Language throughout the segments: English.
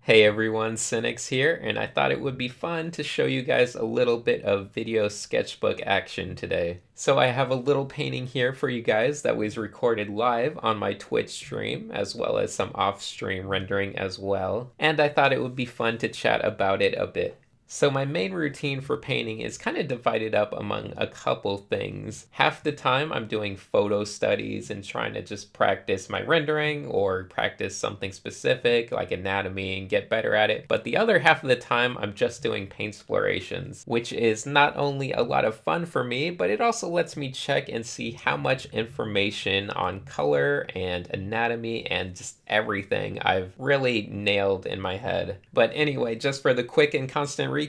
Hey everyone, Cynics here, and I thought it would be fun to show you guys a little bit of video sketchbook action today. So I have a little painting here for you guys that was recorded live on my Twitch stream, as well as some off-stream rendering as well, and I thought it would be fun to chat about it a bit. So my main routine for painting is kind of divided up among a couple things. Half the time I'm doing photo studies and trying to just practice my rendering or practice something specific like anatomy and get better at it. But the other half of the time I'm just doing paint explorations, which is not only a lot of fun for me, but it also lets me check and see how much information on color and anatomy and just everything I've really nailed in my head. But anyway, just for the quick and constant recap,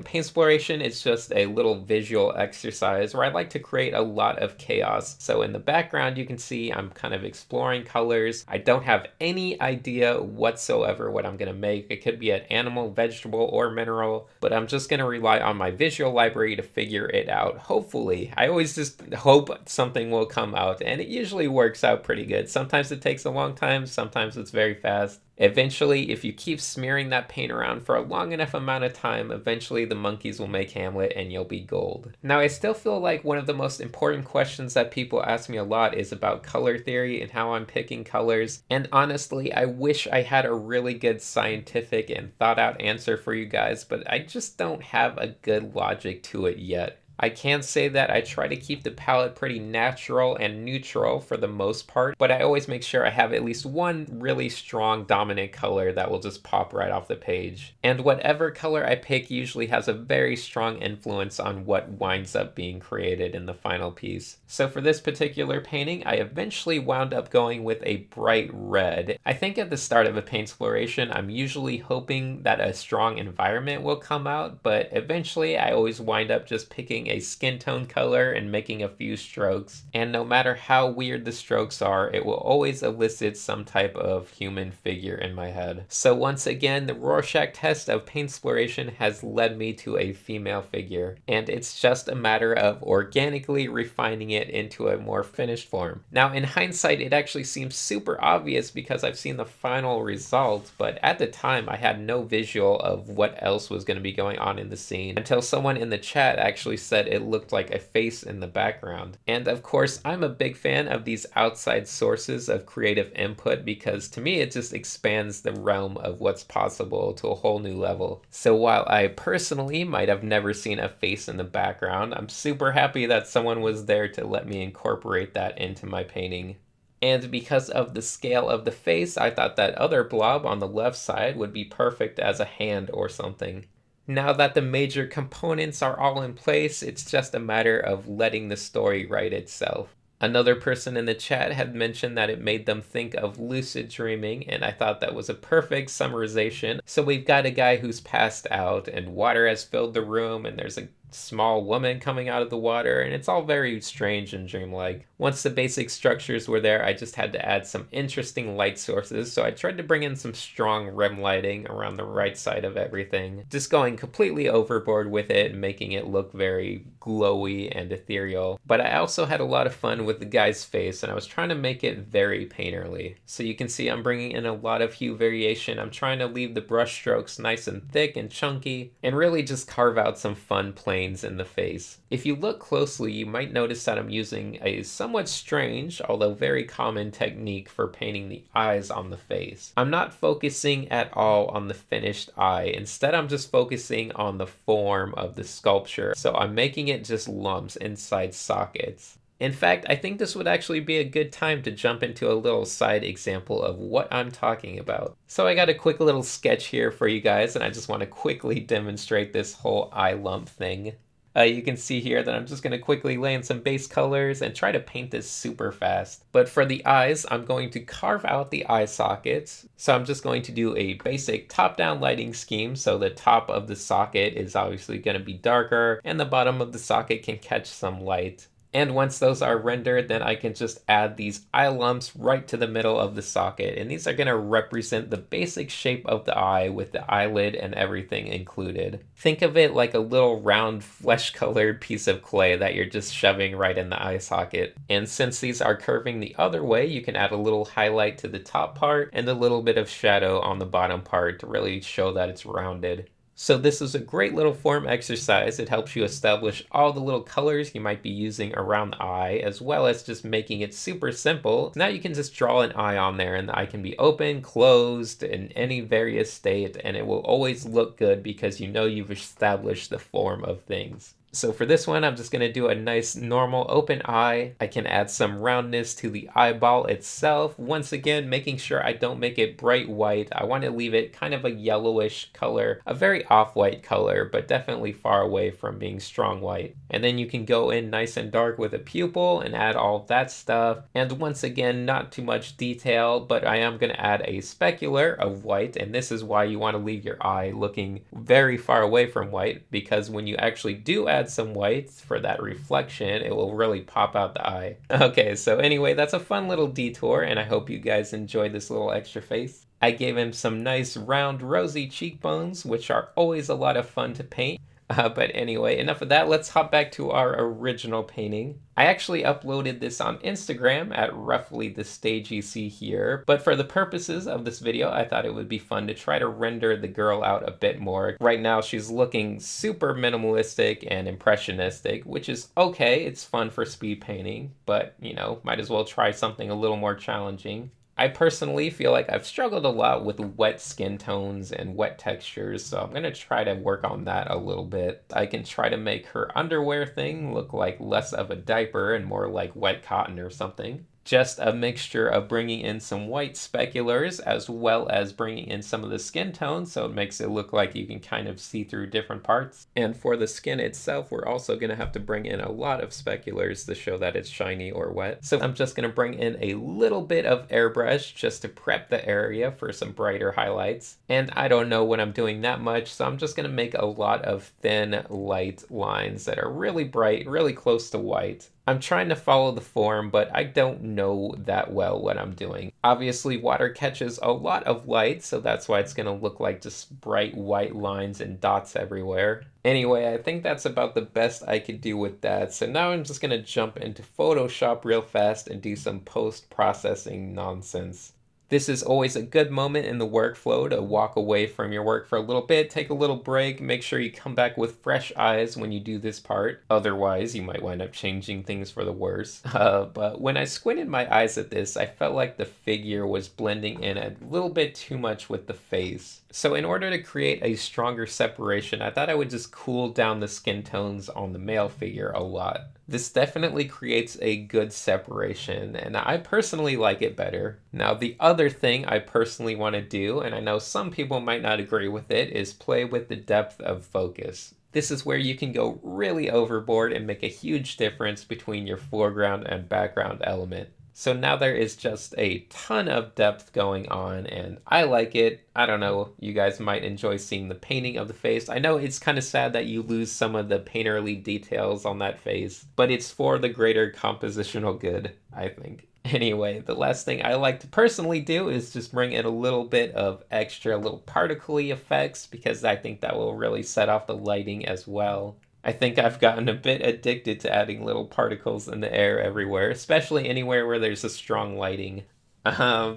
paint exploration is just a little visual exercise where I like to create a lot of chaos. So in the background, you can see I'm kind of exploring colors. I don't have any idea whatsoever what I'm going to make. It could be an animal, vegetable, or mineral, but I'm just going to rely on my visual library to figure it out. Hopefully, I always just hope something will come out, and it usually works out pretty good. Sometimes it takes a long time, sometimes it's very fast. Eventually, if you keep smearing that paint around for a long enough amount of time, eventually the monkeys will make Hamlet and you'll be gold. Now, I still feel like one of the most important questions that people ask me a lot is about color theory and how I'm picking colors. And honestly, I wish I had a really good scientific and thought out answer for you guys, but I just don't have a good logic to it yet. I can say that I try to keep the palette pretty natural and neutral for the most part, but I always make sure I have at least one really strong dominant color that will just pop right off the page. And whatever color I pick usually has a very strong influence on what winds up being created in the final piece. So for this particular painting, I eventually wound up going with a bright red. I think at the start of a paint exploration, I'm usually hoping that a strong environment will come out, but eventually I always wind up just picking a skin tone color and making a few strokes. And no matter how weird the strokes are, it will always elicit some type of human figure in my head. So once again, the Rorschach test of paint exploration has led me to a female figure, and it's just a matter of organically refining it into a more finished form. Now in hindsight, it actually seems super obvious because I've seen the final result, but at the time I had no visual of what else was going to be going on in the scene until someone in the chat actually said it looked like a face in the background. And of course, I'm a big fan of these outside sources of creative input because to me it just expands the realm of what's possible to a whole new level. So while I personally might have never seen a face in the background, I'm super happy that someone was there to let me incorporate that into my painting. And because of the scale of the face, I thought that other blob on the left side would be perfect as a hand or something. Now that the major components are all in place, it's just a matter of letting the story write itself. Another person in the chat had mentioned that it made them think of lucid dreaming, and I thought that was a perfect summarization. So we've got a guy who's passed out, and water has filled the room, and there's a small woman coming out of the water, and it's all very strange and dreamlike. Once the basic structures were there, I just had to add some interesting light sources, so I tried to bring in some strong REM lighting around the right side of everything, just going completely overboard with it and making it look very glowy and ethereal. But I also had a lot of fun with the guy's face, and I was trying to make it very painterly. So you can see I'm bringing in a lot of hue variation. I'm trying to leave the brush strokes nice and thick and chunky, and really just carve out some fun planes in the face. If you look closely, you might notice that I'm using a somewhat strange, although very common technique for painting the eyes on the face. I'm not focusing at all on the finished eye. Instead, I'm just focusing on the form of the sculpture. So I'm making it just lumps inside sockets. In fact, I think this would actually be a good time to jump into a little side example of what I'm talking about. So I got a quick little sketch here for you guys, and I just want to quickly demonstrate this whole eye lump thing. You can see here that I'm just going to quickly lay in some base colors and try to paint this super fast. But for the eyes, I'm going to carve out the eye sockets. So I'm just going to do a basic top-down lighting scheme. So the top of the socket is obviously going to be darker and the bottom of the socket can catch some light. And once those are rendered, then I can just add these eye lumps right to the middle of the socket. And these are going to represent the basic shape of the eye with the eyelid and everything included. Think of it like a little round flesh-colored piece of clay that you're just shoving right in the eye socket. And since these are curving the other way, you can add a little highlight to the top part and a little bit of shadow on the bottom part to really show that it's rounded. So this is a great little form exercise. It helps you establish all the little colors you might be using around the eye, as well as just making it super simple. Now you can just draw an eye on there, and the eye can be open, closed, in any various state, and it will always look good because you know you've established the form of things. So for this one, I'm just going to do a nice normal open eye. I can add some roundness to the eyeball itself. Once again, making sure I don't make it bright white. I want to leave it kind of a yellowish color, a very off-white color, but definitely far away from being strong white. And then you can go in nice and dark with a pupil and add all of that stuff. And once again, not too much detail, but I am going to add a specular of white. And this is why you want to leave your eye looking very far away from white, because when you actually do add some white for that reflection, it will really pop out the eye. Okay, so anyway, that's a fun little detour, and I hope you guys enjoyed this little extra face. I gave him some nice round rosy cheekbones, which are always a lot of fun to paint. But anyway, enough of that. Let's hop back to our original painting. I actually uploaded this on Instagram at roughly the stage you see here, but for the purposes of this video, I thought it would be fun to try to render the girl out a bit more. Right now, she's looking super minimalistic and impressionistic, which is okay. It's fun for speed painting, but you know, might as well try something a little more challenging. I personally feel like I've struggled a lot with wet skin tones and wet textures, so I'm going to try to work on that a little bit. I can try to make her underwear thing look like less of a diaper and more like wet cotton or something. Just a mixture of bringing in some white speculars as well as bringing in some of the skin tones, so it makes it look like you can kind of see through different parts. And for the skin itself, we're also going to have to bring in a lot of speculars to show that it's shiny or wet. So I'm just going to bring in a little bit of airbrush just to prep the area for some brighter highlights. And I don't know when I'm doing that much, so I'm just going to make a lot of thin, light lines that are really bright, really close to white. I'm trying to follow the form, but I don't know that well what I'm doing. Obviously, water catches a lot of light, so that's why it's going to look like just bright white lines and dots everywhere. Anyway, I think that's about the best I could do with that, so now I'm just going to jump into Photoshop real fast and do some post-processing nonsense. This is always a good moment in the workflow to walk away from your work for a little bit, take a little break, make sure you come back with fresh eyes when you do this part. Otherwise, you might wind up changing things for the worse. But when I squinted my eyes at this, I felt like the figure was blending in a little bit too much with the face. So in order to create a stronger separation, I thought I would just cool down the skin tones on the male figure a lot. This definitely creates a good separation, and I personally like it better. Now, the other thing I personally want to do, and I know some people might not agree with it, is play with the depth of focus. This is where you can go really overboard and make a huge difference between your foreground and background element. So now there is just a ton of depth going on, and I like it. I don't know, you guys might enjoy seeing the painting of the face. I know it's kind of sad that you lose some of the painterly details on that face, but it's for the greater compositional good, I think. Anyway, the last thing I like to personally do is just bring in a little bit of extra little particle-y effects, because I think that will really set off the lighting as well. I think I've gotten a bit addicted to adding little particles in the air everywhere, especially anywhere where there's a strong lighting.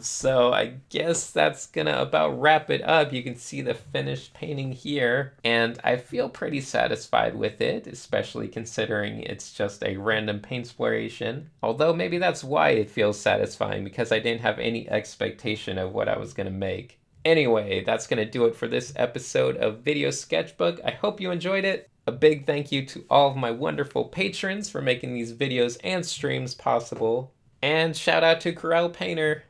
So I guess that's gonna about wrap it up. You can see the finished painting here, and I feel pretty satisfied with it, especially considering it's just a random paint exploration. Although maybe that's why it feels satisfying, because I didn't have any expectation of what I was gonna make. Anyway, that's gonna do it for this episode of Video Sketchbook. I hope you enjoyed it. A big thank you to all of my wonderful patrons for making these videos and streams possible. And shout out to Corel Painter.